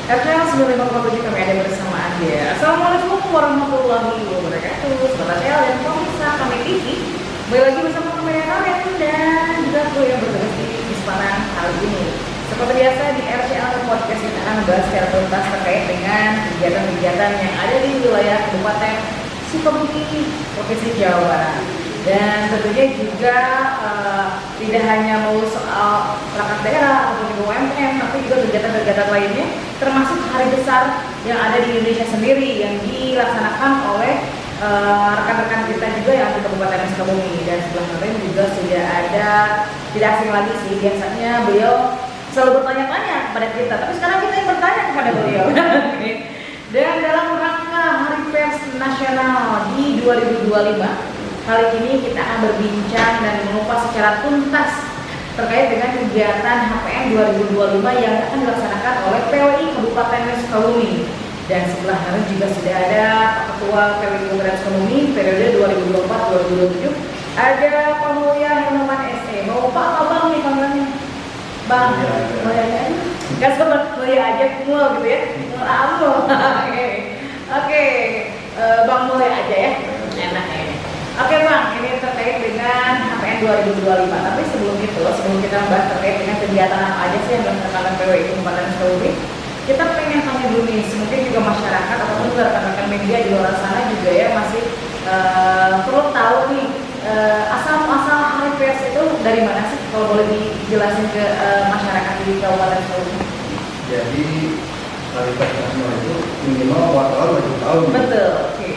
RCL 95,7 kami ada bersama Anda. Assalamualaikum warahmatullahi wabarakatuh. Sobat RCL dan pemirsa kami TV. Kembali lagi bersama kami Karen dan juga aku yang bertugas di Semarang kali ini. Seperti biasa di RCL Podcast kita akan membahas secara tuntas terkait dengan kegiatan-kegiatan yang ada di wilayah Kabupaten Sukabumi, Provinsi Jawa Barat. Dan tentunya juga tidak hanya melulu soal perangkat daerah atau juga UMKM, tapi juga kegiatan-kegiatan lainnya, termasuk hari besar yang ada di Indonesia sendiri yang dilaksanakan oleh rekan-rekan kita juga yang di Kabupaten Sukabumi. Dan sebelah kemarin juga sudah ada, tidak asing lagi sih, biasanya beliau selalu bertanya-tanya kepada kita, tapi sekarang kita yang bertanya kepada beliau. Dan dalam rangka Hari Pers Nasional di 2025, kali ini kita akan berbincang dan mengupas secara tuntas terkait dengan kegiatan HPN 2025 yang akan dilaksanakan oleh PWI Kabupaten Sukabumi. Dan sebelah kanan juga sudah ada Pak Ketua PWI Kabupaten Sukabumi periode 2024-2027. Ada Pak Mulya Henoman SE. Mau Pak Abang nih panggilannya? Bang, Mulya aja. Gak sempat Mulya aja, kumul gitu ya. Oke, Bang Mulya aja ya. Enak ya. Oke Bang, ini terkait dengan HPN 2025. Tapi sebelum kita membahas terkait dengan kegiatan apa aja sih yang dilaksanakan PWI Kabupaten Sukabumi, kita pengen tanya dulu nih, mungkin juga masyarakat ataupun rekan-rekan media di luar sana juga ya masih perlu tahu nih asal-muasal Hari Pers itu dari mana sih? Kalau boleh dijelasin ke masyarakat di Kabupaten Sukabumi. Jadi Hari Pers Nasional itu minimal wartawan wajib tahu. Betul. Oke.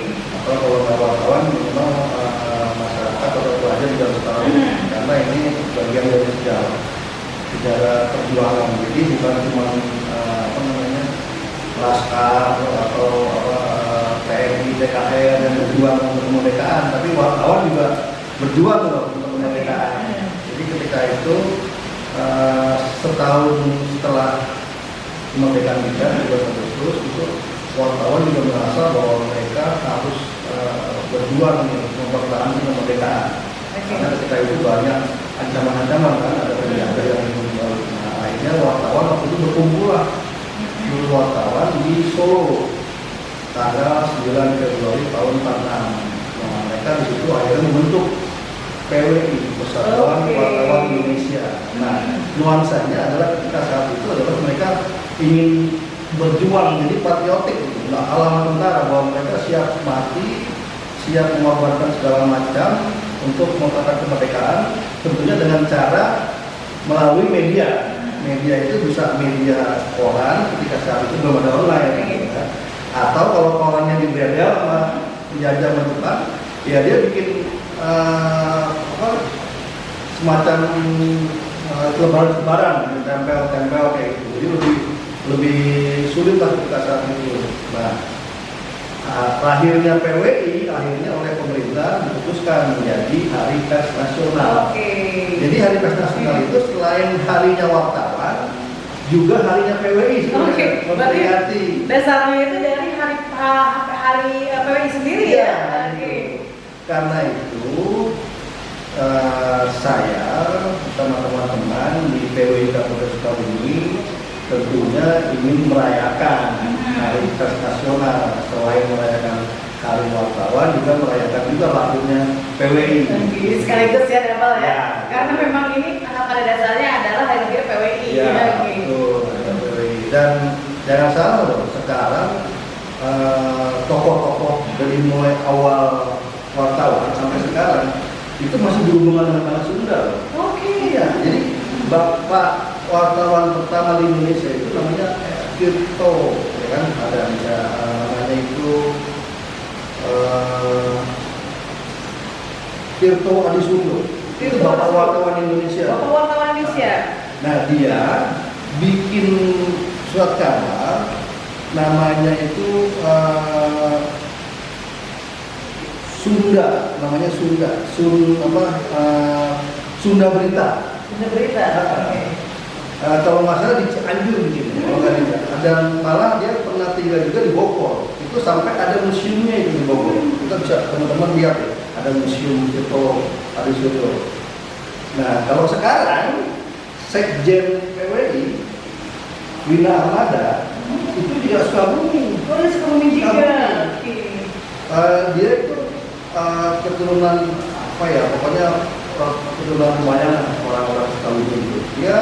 Kalau nggak wartawan minimal masyarakat atau pelajar juga harus tahu, karena ini bagian dari sejarah perjuangan. Jadi bukan cuma laskar atau TNI, TKR yang berjuang untuk kemerdekaan, tapi wartawan juga berjuang loh untuk kemerdekaan. Jadi ketika itu setahun setelah kemerdekaan kita 12 Agustus itu wartawan juga merasa bahwa mereka harus berjuang untuk mempertahankan kemerdekaan. Karena ketika itu banyak ancaman-ancaman kan, ada penjajah yang meninggal. Nah, akhirnya wartawan waktu itu berkumpul lah seluruh wartawan di Solo tanggal 9 Februari tahun 46. Nah, mereka di situ akhirnya membentuk PWI, Persatuan Wartawan Indonesia. Nah, nuansanya adalah ketika saat itu adalah mereka ingin berjuang, jadi patriotik, nggak kalah tentara, bahwa mereka siap mati, siap mengorbankan segala macam untuk mempertahankan kemerdekaan, tentunya dengan cara melalui media. Media itu bisa media koran ketika saat itu belum ada online, ya. Atau kalau korannya dibredel sama penjajah menekan, ya dia bikin semacam lebaran-lebaran, tempel-tempel kayak gitu. Jadi lebih sulit lah ketika saat itu. Nah, terakhirnya PWI akhirnya oleh pemerintah diputuskan menjadi Hari Pers Nasional. Jadi Hari Pers Nasional itu selain harinya wartawan, juga harinya PWI. Berarti dasarnya itu dari hari PWI sendiri ya. Karena itu saya bersama teman-teman di PWI Kabupaten Sukabumi tentunya ingin merayakan Hari Pers Nasional. Selain merayakan Hari Wartawan, juga merayakan juga lahirnya PWI. Sekaligus ya, Dabal ya. Karena memang ini pada dasarnya adalah hari lahir PWI. Ya, betul, ada PWI. Dan jangan salah loh, sekarang tokoh-tokoh dari mulai awal wartawan sampai sekarang itu masih berhubungan dengan tanah Sunda loh. Iya, jadi Bapak wartawan pertama di Indonesia itu namanya Tirto, ya kan, ada namanya itu Tirto Adisundo. Itu Bapak wartawan Indonesia. Bapak wartawan Indonesia. Nah, dia bikin surat kabar namanya itu Sunda, namanya Sunda, Sunda Berita. Sunda Berita. Kalau nggak salah di Cianjur begini, kalau nggak di, dan malah dia pernah tinggal juga di Bogor. Itu sampai ada museumnya itu di Bogor. Kita bisa teman-teman lihat ya, ada museum Tirto Adisundo. Nah, kalau sekarang Sekjen PWI Wina Armada itu juga Sukabumi. Oh, ya Sukabumi juga. Oke. Dia itu keturunan apa ya? Pokoknya keturunan lumayan orang-orang Sukabumi itu. Dia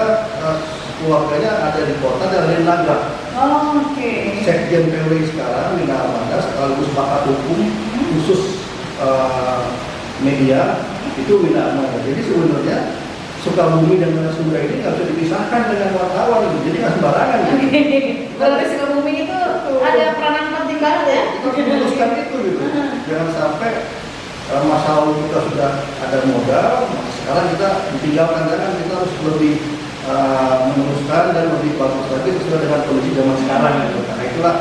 keluarganya ada di kota dan di Naga. Oh, oke. Sekjen PW sekarang Wina Armada sekaligus pakar hukum khusus media itu Wina Armada. Jadi sebenarnya Sukabumi dan Sunda ini nggak bisa dipisahkan dengan wartawan gitu. Jadi nggak sembarangan. Gitu. Kalau di Sukabumi itu ada peranan penting banget ya. Kita harus meneruskan itu gitu. Jangan sampai masa lalu kita sudah ada modal, sekarang kita ditinggalkan. Jangan, kita harus lebih meneruskan dan lebih bagus lagi sesuai dengan kondisi zaman sekarang gitu. Karena itulah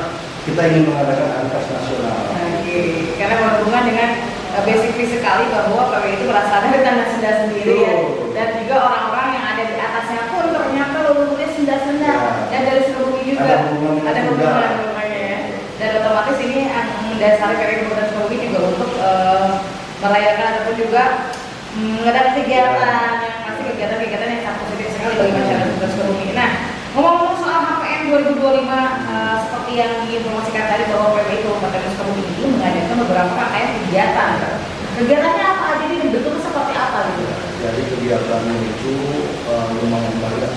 kita ingin mengadakan hari pers nasional. Oke, karena berhubungan dengan basically sekali bahwa PW itu berasal dari tanah Sunda sendiri ya, dan juga orang-orang yang ada di atasnya pun ternyata leluhurnya Sunda-Sunda dan dari Sukabumi juga ada hubungan ya. Dan otomatis ini mendasari PW Kabupaten Sukabumi juga untuk merayakan ataupun juga mengadakan kegiatan yang masih kegiatan-kegiatan yang sangat positif sekali bagi masyarakat Sukabumi. Nah, ngomong-ngomong soal HPM 2025 seperti yang diinformasikan tadi bahwa PW Kabupaten Sukabumi ini mengadakan beberapa rangkaian kegiatan. Kegiatannya apa aja nih, bentuknya seperti apa gitu? Jadi kegiatannya itu lumayan banyak,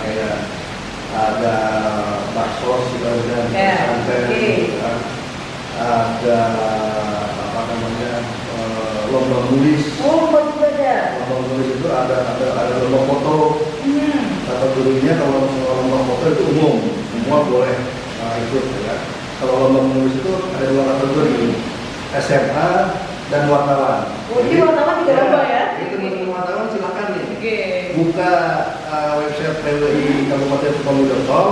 kayak ada bakso dan santai, ada apa namanya lomba nulis. Oh, lomba juga ada. Lomba nulis itu ada lomba foto. Kategorinya kalau lomba foto itu umum, semua boleh ikut ya. Kalau lomba menulis itu ada 2 kategori, SMA dan wartawan. Oh, jadi wartawan juga lomba ya? Itu wartawan silakan nih. Okay. Buka website PWI Kabupaten Sukabumi.com,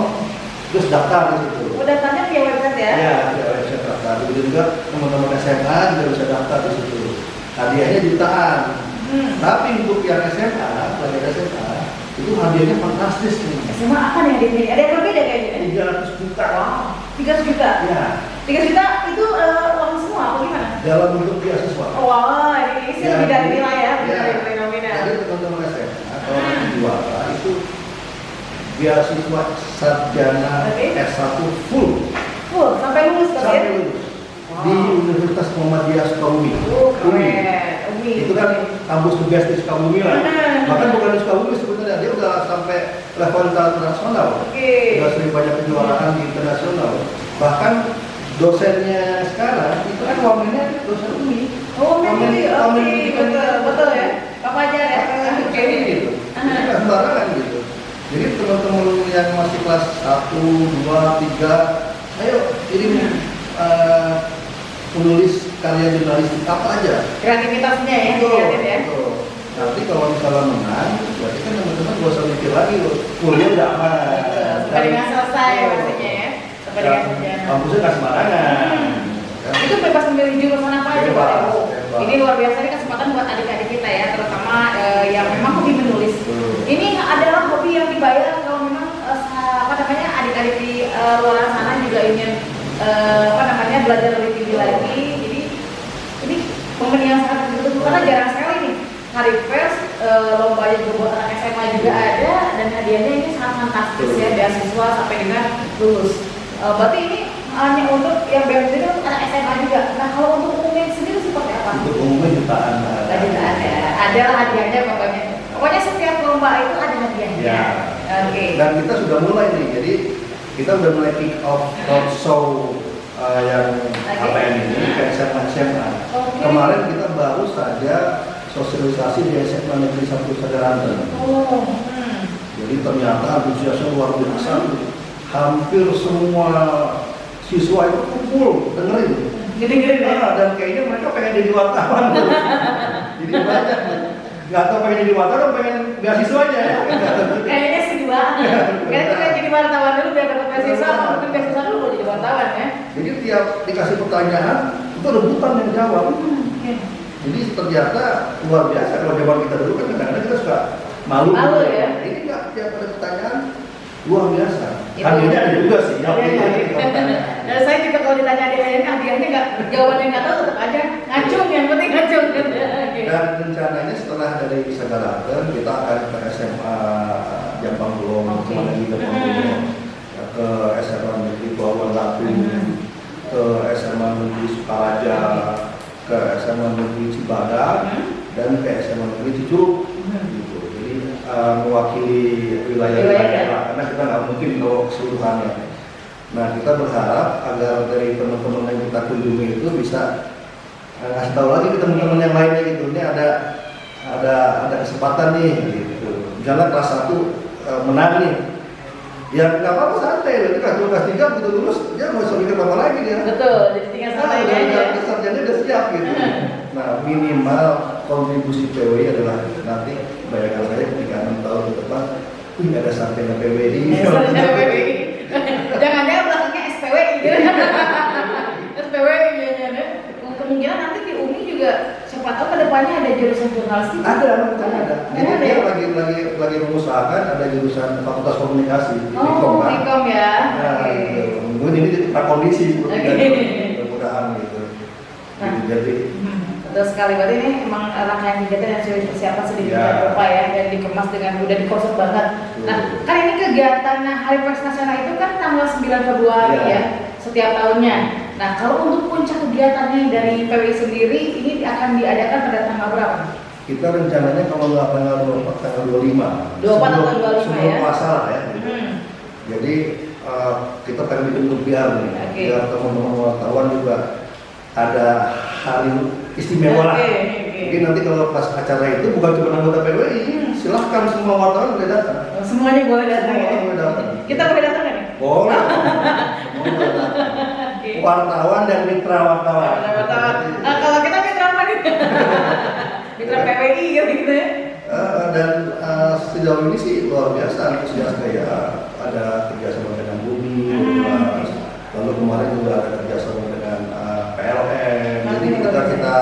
terus daftar di situ. Oh, daftarnya via website ya? Iya, via website daftar. Begitu juga teman-teman SMA juga bisa daftar di situ. Hadiahnya jutaan. Tapi untuk yang SMA, pelajar SMA, itu hadiahnya fantastis nih. SMA apa nih hadiahnya? Ada yang berbeda kayaknya? 300 juta. Wow, 300 juta? Ya. 3 juta itu uang semua apa gimana? Dalam bentuk beasiswa. Wah, ini sih lebih dari nilai ya, lebih dari nilai nominal. Jadi teman-teman SMA, kalau nanti juara itu beasiswa sarjana S1 full. Full, sampai lulus Sampai ya? lulus. Di Universitas Muhammadiyah Sukabumi. Oh, keren. Itu kan kampus tugas di Sukabumi lah. Bahkan bukan di Sukabumi sebetulnya, dia udah sampai level internasional. Sudah sering banyak kejuaraan di internasional. Bahkan dosennya sekarang itu kan wamennya dosen UMI. Oh, oke, betul ya. Pak Fajar ya. Oke gitu. Nggak sembarangan gitu. Jadi teman-teman yang masih kelas 1, 2, 3, ayo kirim penulis karya jurnalistik apa aja. Kreativitasnya ya, kreatif ya. Nanti kalau misalnya menang, berarti kan teman-teman gak usah mikir lagi loh. Kuliah udah aman. Sampai dengan selesai pastinya ya. Sampai dengan sarjana. Kampusnya nggak sembarangan. Itu bebas memilih jurusan apa aja Pak Ibu. Bebas. Ini luar biasa, ini kesempatan buat adik-adik kita ya, terutama yang memang hobi menulis. Ini adalah hobi yang dibayar kalau memang apa namanya adik-adik di luar sana juga ingin belajar lebih tinggi lagi. Jadi ini momen yang sangat betul-betul karena jarang sekali nih hari pers, lomba yang buat anak SMA juga ada, dan hadiahnya ini sangat fantastis ya, beasiswa sampai dengan lulus. Berarti ini hanya untuk yang beasiswa itu untuk anak SMA juga. Nah, kalau untuk umumnya sendiri seperti apa? Untuk umumnya jutaan. Jutaan ya. Ada lah hadiahnya pokoknya. Pokoknya setiap lomba itu ada hadiahnya. Ya. Oke. Dan kita sudah mulai nih, jadi kita udah mulai kick off roadshow yang HPM ini ke SMA. Kemarin kita baru saja sosialisasi di SMA Negeri 1 Sadaranten. Jadi ternyata antusiasnya luar biasa. Hampir semua siswa itu kumpul dengerin. Dan kayaknya mereka pengen jadi wartawan. Jadi banyak. Nggak tahu pengen jadi wartawan, pengen beasiswanya. Kayaknya sih dua. Kayaknya pengen jadi wartawan dulu biar dapat beasiswa, atau mungkin beasiswa dulu mau jadi wartawan ya. Jadi tiap dikasih pertanyaan itu rebutan yang jawab. Jadi ternyata luar biasa. Kalau zaman kita dulu kan kadang-kadang kita suka malu ya. Ini nggak tiap ada pertanyaan luar biasa. Hadiahnya ada juga sih. Dan saya juga kalau ditanya hadiahnya nggak, jawabannya nggak tahu, tetap aja ngacung, yang penting ngacung. Dan rencananya setelah dari Sadaranten kita akan ke SMA Jampang Belum, lagi Jampang Belum. ke SMA Negeri Cibadak dan ke SMA Negeri Cicurug. Gitu. Jadi mewakili wilayah karena kita nggak mungkin bawa keseluruhannya. Nah kita berharap agar dari teman-teman yang kita kunjungi itu bisa ngasih tahu lagi ke teman-teman yang lainnya gitu. Ini ada kesempatan nih gitu. Misalnya kelas 1 menang nih. Ya nggak apa-apa santai, berarti kelas 3 begitu lulus dia nggak usah mikir apa lagi dia. Betul, jadi tinggal santai aja. Sarjana udah siap gitu. Nah minimal kontribusi PWI adalah nanti bayangkan saya ketika 6 tahun ke depan, ada sarjana PWI. Sarjana PWI. Jangan-jangan belakangnya SPWI gitu. SPWI ya. Kemungkinan nanti di UMI juga siapa tahu kedepannya ada jurusan jurnalistik. Ada. Jadi dia lagi mengusahakan ada jurusan Fakultas Komunikasi. Oh, Ikom ya. Nah, mungkin ini prakondisi mudah-mudahan gitu. Nah, Jadi betul sekali. Berarti ini memang rangkaian kegiatan yang sudah dipersiapkan sedemikian rupa ya, dan dikemas dengan udah dikonsep banget. Nah, kan ini kegiatan Hari Pers Nasional itu kan tanggal 9 Februari ya, setiap tahunnya. Nah, kalau untuk puncak kegiatannya dari PWI sendiri ini akan diadakan pada tanggal berapa? kita rencananya kalau nggak tanggal 24, tanggal 25. 24 atau 25 sebelum ya? puasa lah ya. Jadi kita pengen bikin biar nih, biar teman-teman wartawan juga ada hari istimewa lah. Jadi nanti kalau pas acara itu bukan cuma anggota PWI, silahkan semua wartawan boleh datang. Semuanya boleh datang ya? Boleh datang. Kita boleh datang nggak nih? Boleh. Semua boleh datang. Wartawan dan mitra wartawan. Nah, kalau kita mitra apa nih? Mitra PWI gitu ya? Dan sejauh ini sih luar biasa antusiasnya ya. Ada kerjasama dengan Bumi, lalu kemarin juga ada kerjasama dengan PLN. Jadi ketika kita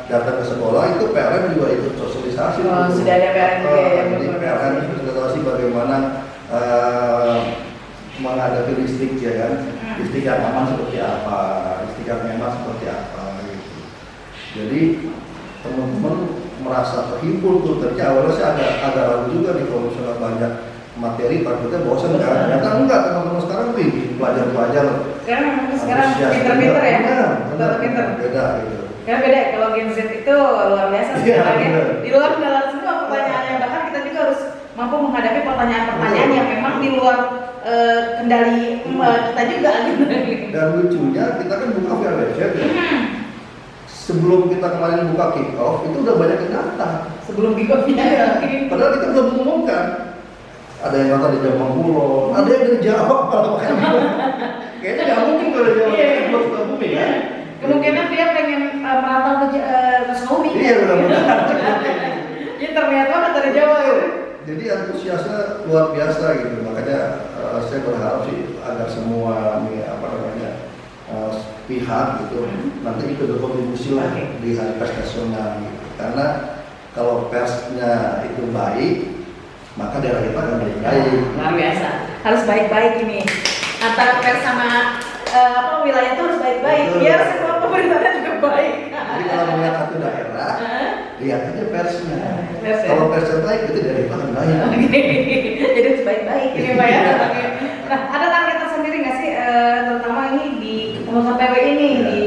datang ke sekolah itu PLN juga ikut sosialisasi. Oh, sudah ada PLN juga ya? Jadi PLN sosialisasi bagaimana menghadapi listrik ya kan, listrik yang aman seperti apa, listrik yang hemat seperti apa gitu. Jadi teman-teman merasa terhibur tuh, ternyata awalnya saya agak ragu juga nih kalau misalnya banyak materi takutnya bosan kan, ternyata enggak, teman-teman sekarang pelajar-pelajar karena memang sekarang pinter-pinter ya, pinter-pinter beda gitu. Karena beda, kalau Gen Z itu luar biasa sebenarnya, di luar dalam semua pertanyaannya, bahkan kita juga harus mampu menghadapi pertanyaan-pertanyaan yang memang di luar kendali kita juga gitu. Dan lucunya kita kan buka via website ya. Sebelum kita kemarin buka kick off itu udah banyak yang datang. Sebelum kick off-nya ya. Padahal kita belum mengumumkan. Ada yang datang di Jawa Kulon, ada yang dari Jawa. Kayaknya nggak mungkin kalau Jawa belum Sukabumi kan. Kemungkinan dia pengen merantau ke Sukabumi. Iya mudah-mudahan. Ya terlihat banget dari Jawa gitu. Jadi antusiasnya luar biasa gitu, makanya saya berharap sih agar semua pihak gitu nanti ikut berkontribusi lah di Hari Pers Nasional gitu. Karena kalau persnya itu baik, maka daerah kita akan baik. Luar biasa, harus baik-baik ini antara pers sama wilayah itu harus baik-baik biar semua pemerintahnya juga baik. Jadi kalau melihat satu daerah, lihat aja persnya. Kalau persnya baik, itu daerah itu akan baik. Jadi harus baik-baik ini Pak ya. Nah, ada target tersendiri nggak sih, terutama ini di kepengurusan PWI ini di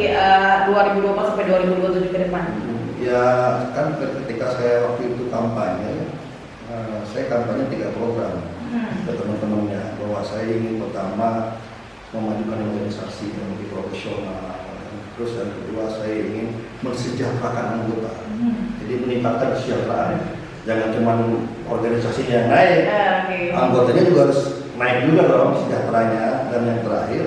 2024 sampai 2027 ke depan? Ya kan ketika saya waktu itu kampanye, saya kampanye 3 program ke teman-temannya, bahwa saya ingin pertama memajukan organisasi yang lebih profesional, terus yang kedua saya ingin mensejahterakan anggota, jadi meningkatkan kesejahteraan, jangan cuma organisasinya yang naik, anggotanya juga harus naik juga dong sejahteranya, dan yang terakhir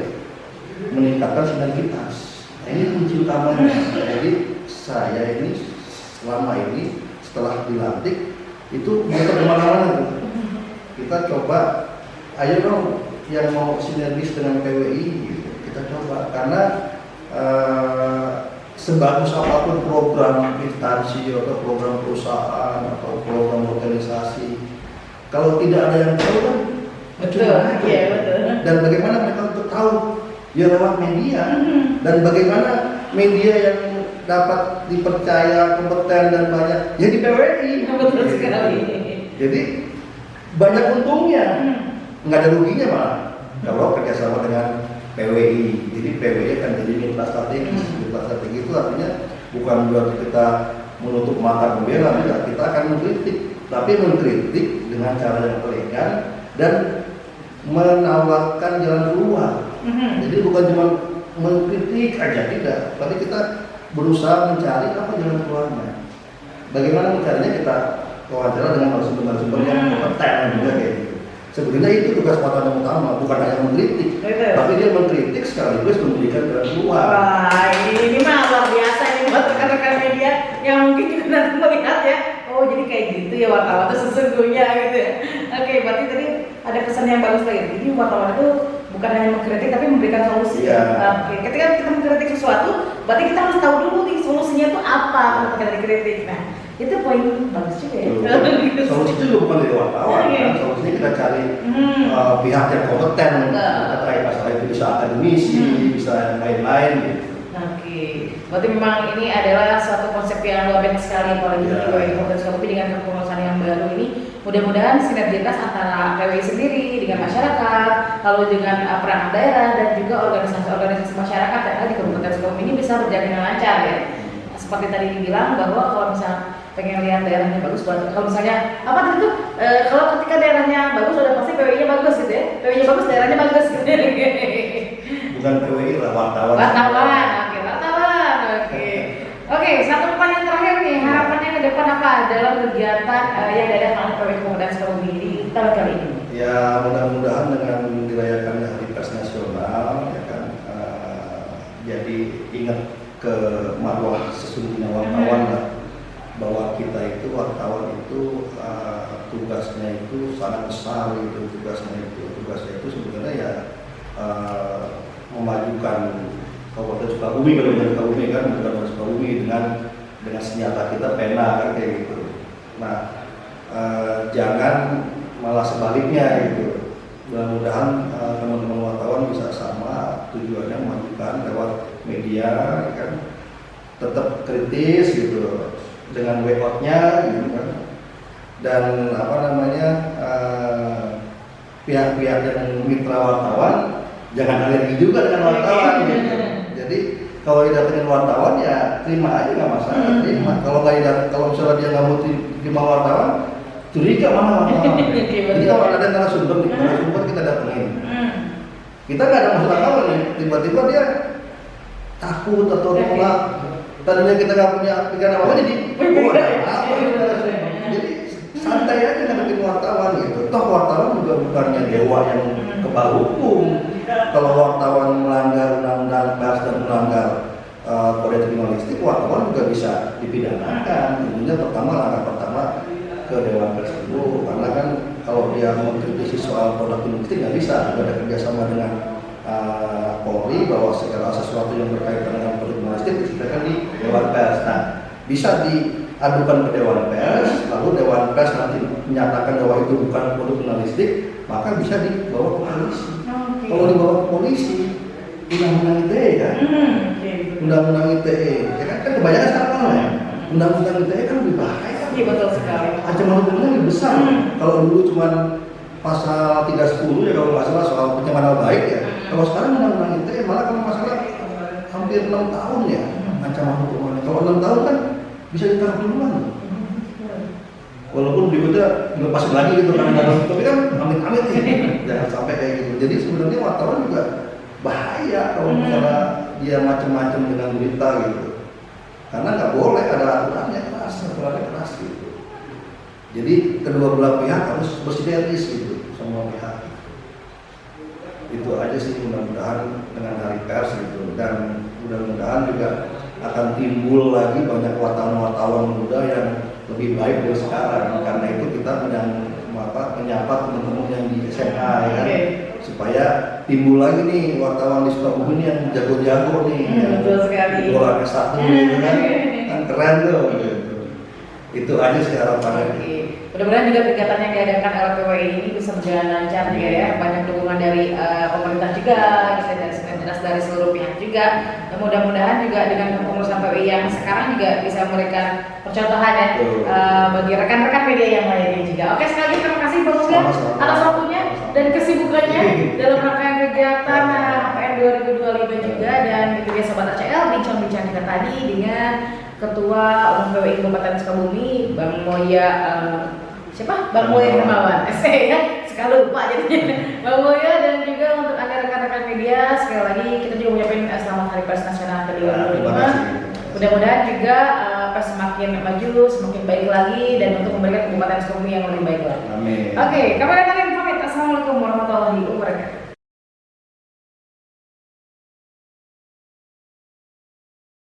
meningkatkan sinergitas. Nah, ini kunci utamanya. Jadi saya ini selama ini setelah dilantik itu kita kemana-mana tuh. Kita coba, ayo dong yang mau sinergis dengan PWI gitu. Kita coba, karena sebagus apapun program instansi atau program perusahaan atau program organisasi, kalau tidak ada yang tahu kan betul, iya betul. Dan bagaimana mereka untuk tahu? Ya lewat media. Dan bagaimana media yang dapat dipercaya, kompeten dan banyak ya di PWI. Betul sekali. Jadi banyak untungnya, nggak ada ruginya malah kalau kerjasama dengan PWI. Jadi PWI akan jadi mitra strategis. Mitra strategi itu artinya bukan berarti kita menutup mata membela, tidak. Kita akan mengkritik, tapi mengkritik dengan cara yang elegan dan menawarkan jalan keluar. Jadi bukan cuma mengkritik aja, tidak, tapi kita berusaha mencari apa jalan keluarnya. Bagaimana mencarinya, kita wawancara dengan narasumber-narasumber yang kompeten juga kayak gitu. Sebenarnya itu tugas wartawan yang utama, bukan hanya mengkritik, tapi dia mengkritik sekaligus memberikan jalan keluar. Wah, ini mah luar biasa ini buat rekan-rekan media yang mungkin juga nanti melihat ya. Oh, jadi kayak gitu ya wartawan itu sesungguhnya gitu ya. Oke, berarti tadi ada pesan yang bagus lagi. Jadi wartawan itu bukan hanya mengkritik tapi memberikan solusi. Oke, ketika kita mengkritik sesuatu, berarti kita harus tahu dulu nih solusinya itu apa kalau kita dikritik. Nah, itu poin bagus juga ya. Solusi itu juga bukan dari wartawan, kan? Solusinya kita cari pihak yang kompeten terkait masalah itu, bisa akademisi, bisa yang lain-lain gitu. Oke, berarti memang ini adalah suatu konsep yang luar biasa sekali, apalagi di PWI Kompetensi Kopi dengan kepengurusan yang baru ini. Mudah-mudahan sinergitas antara PWI sendiri dengan masyarakat, lalu dengan perangkat daerah dan juga organisasi-organisasi masyarakat yang ada di Kompetensi Kopi ini bisa berjalan dengan lancar ya. Seperti tadi dibilang bahwa kalau misalnya pengen lihat daerahnya bagus, kalau misalnya apa tadi tuh, kalau ketika daerahnya bagus udah pasti PWI-nya bagus gitu ya. PWI-nya bagus, daerahnya bagus gitu. Bukan PWI lah, wartawan. Oke, satu pertanyaan terakhir nih, harapannya ke depan apa dalam kegiatan yang diadakan oleh PWI Kompetensi Kopi di tahun kali ini? Ya, mudah-mudahan dengan dirayakannya Hari Pers Nasional, ya kan, jadi ingat ke marwah sesungguhnya wartawan lah, bahwa kita itu wartawan itu tugasnya itu sangat besar itu, tugasnya itu sebenarnya ya memajukan Kabupaten Sukabumi, kalau dari Sukabumi kan, bukan Sukabumi dengan senjata kita pena kan kayak gitu. Nah, jangan malah sebaliknya gitu. Mudah-mudahan teman-teman wartawan bisa sama tujuannya, memajukan lewat media kan, tetap kritis gitu dengan way-out-nya gitu kan. Dan apa namanya, pihak-pihak yang mitra wartawan jangan alergi juga dengan wartawan gitu. Jadi kalau didatengin wartawan ya terima aja, nggak masalah, terima. Kalau misalnya dia nggak mau terima wartawan, curiga mana wartawan. Jadi kalau ada narasumber kita datengin, kita nggak ada masalah kawan nih, tiba-tiba dia takut atau nolak. Tadinya kita nggak punya pikiran apa-apa, jadi jadi santai aja ngadepin wartawan gitu. Toh wartawan juga bukannya dewa yang kebal hukum. Kalau wartawan melanggar undang-undang pers dan melanggar kode kriminalistik, wartawan juga bisa dipidanakan. Tentunya langkah pertama ke Dewan Pers dulu, karena kan kalau dia mengkritisi soal produk kriminalistik nggak bisa, ada kerjasama dengan Polri bahwa segala sesuatu yang berkaitan dengan produk kriminalistik diselesaikan di Dewan Pers. Nah, bisa diadukan ke Dewan Pers, lalu Dewan Pers nanti menyatakan bahwa itu bukan produk kriminalistik, maka bisa dibawa ke polisi. Kalau dibawa ke polisi, undang-undang ITE kan, undang-undang ITE, ya kan kebanyakan sekarang ya, undang-undang ITE kan lebih bahaya. Iya, betul sekali. Ancaman hukumnya lebih besar. Kalau dulu cuma pasal 310 ya kalau nggak salah soal pencemaran baik ya. Kalau sekarang undang-undang ITE malah kalau masalah hampir 6 tahun ya ancaman hukumannya. Kalau 6 tahun kan bisa ditaruh duluan. Walaupun berikutnya dilepasin lagi gitu kan, tapi kan amit-amit ya, jangan sampai kayak gitu. Jadi sebenarnya wartawan juga bahaya kalau misalnya dia macam-macam dengan berita gitu, karena nggak boleh, ada aturannya keras gitu. Jadi kedua belah pihak harus bersinergis gitu, semua pihak. Itu aja sih, mudah-mudahan dengan Hari Pers gitu, dan mudah-mudahan juga akan timbul lagi banyak wartawan-wartawan muda yang lebih baik dari sekarang. Karena itu kita menyapa teman-teman yang di SMA ya kan, supaya timbul lagi nih wartawan di Sukabumi yang jago-jago nih, yang bola S1 gitu kan keren tuh gitu. Itu aja sih harapannya. Mudah-mudahan juga kegiatan yang diadakan oleh PWI ini bisa berjalan lancar juga ya, banyak dukungan dari pemerintah juga, bisa dari sinergitas dari seluruh pihak juga. Dan mudah-mudahan juga dengan kepengurusan PWI yang sekarang juga bisa memberikan percontohan ya bagi rekan-rekan media yang lainnya juga. Oke, sekali lagi terima kasih Bang Usga atas waktunya dan kesibukannya dalam rangkaian kegiatan HPN 2025 juga, dan itu dia Sobat ACL Bincang perbincangan kita tadi dengan Ketua Umum PWI Kabupaten Sukabumi, Bang Moya siapa? Bang Moya Hermawan. Ya, sekali lupa jadinya. Bang Moya dan juga untuk anda rekan-rekan media, sekali lagi kita juga mengucapkan selamat Hari Pers Nasional ke-25. Mudah-mudahan juga pers semakin maju, semakin baik lagi dan untuk memberikan Kabupaten Sukabumi yang lebih baik lagi. Amin. Oke, kami pamit. Assalamualaikum warahmatullahi wabarakatuh.